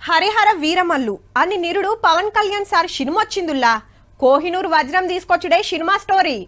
హరిహర వీరమల్లు అని నిరుడు Pawan Kalyan sir cinema వచ్చిందుల్లా Kohinoor వజ్రం తీసుకొచ్చుడే సినిమా స్టోరీ.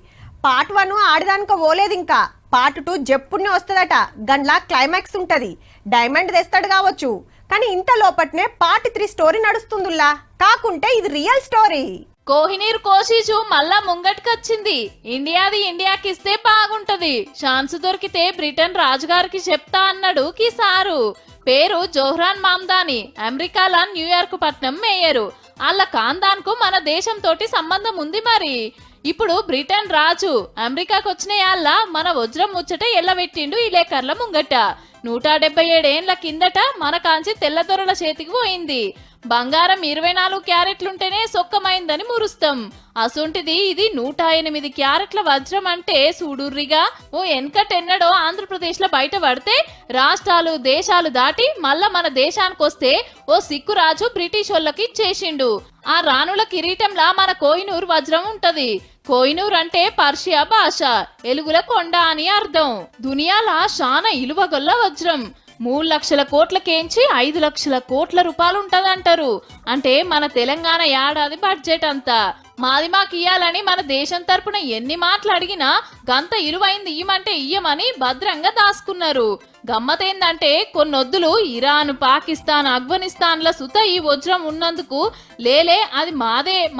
పార్ట్ 1 ఆడదానిక పోలేదు, ఇంకా పార్ట్ 2 జప్పున్నే వస్తుందట. గండ్లా క్లైమాక్స్ ఉంటది, డైమండ్ తెస్తాడు కావచ్చు. కానీ ఇంత లోపట్నే పార్ట్ 3 స్టోరీ నడుస్తుందిలా. కాకుంటే ఇది రియల్ స్టోరీ. కోహినూర్ కోషిషు మళ్ళా ముంగటికొచ్చింది. ఇండియాది ఇండియాకిస్తే బాగుంటది, ఛాన్స్ దొరికితే బ్రిటన్ రాజుగారికి చెప్తా అన్నాడు కిసారు. పేరు జోహ్రాన్ మామ్దాని, అమెరికాల న్యూయార్క్ పట్నం మేయరు. వాళ్ళ ఖాందాన్ కు మన దేశం తోటి సంబంధం ఉంది. మరి ఇప్పుడు బ్రిటన్ రాజు అమెరికాకు వచ్చిన యాళ్ళ మన వజ్రం ముచ్చట ఎల్లబెట్టిండు ఈ లేకర్ల ముంగట. 177 ఏండ్ల కిందట మన కాంచి తెల్లదొరల చేతికి పోయింది. బంగారం 24 క్యారెట్లుంటేనే సొక్కమైందని మురుస్తాం. అసొంటిది ఇది 108 క్యారెట్ల వజ్రం అంటే సూడుర్రిగా. ఓ ఎన్కటెన్నడో ఆంధ్రప్రదేశ్ లో బయట పడితే రాష్ట్రాలు దేశాలు దాటి మళ్ళా మన దేశానికి వస్తే ఓ సిక్కు రాజు బ్రిటిష్ వాళ్ళకి ఇచ్చేసిండు. ఆ రాణుల కిరీటంలా మన కోహినూర్ వజ్రం ఉంటది. కోహినూర్ అంటే పర్షియా భాష, ఎలుగుల కొండ అని అర్థం. దునియాల శానా ఇలువగొల్ల వజ్రం. 3 లక్షల కోట్లకేంచి 5 లక్షల కోట్ల రూపాయలు ఉంటదంటారు. అంటే మన తెలంగాణ ఏడాది బడ్జెట్ అంతా. మాది మాకు ఇయ్యాలని మన దేశం తరపున ఎన్ని మాటలు అడిగినా గంత ఇలువైంది ఇయ్యమంటే ఇయ్యమని భద్రంగా దాసుకున్నారు. గమ్మతేందంటే కొన్నొద్దులు ఇరాన్, పాకిస్తాన్, ఆఫ్ఘనిస్తాన్ల సుత ఈ వజ్రం ఉన్నందుకు లేలే అది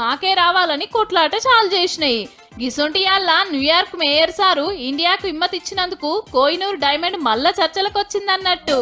మాకే రావాలని కొట్లాట చాలు చేసినాయి. గిసొంటి యాళ్ళ న్యూయార్క్ మేయర్ సారు ఇండియాకు హిమ్మతిచ్చినందుకు కోహినూర్ డైమండ్ మళ్ళా చర్చలకు వచ్చిందన్నట్టు.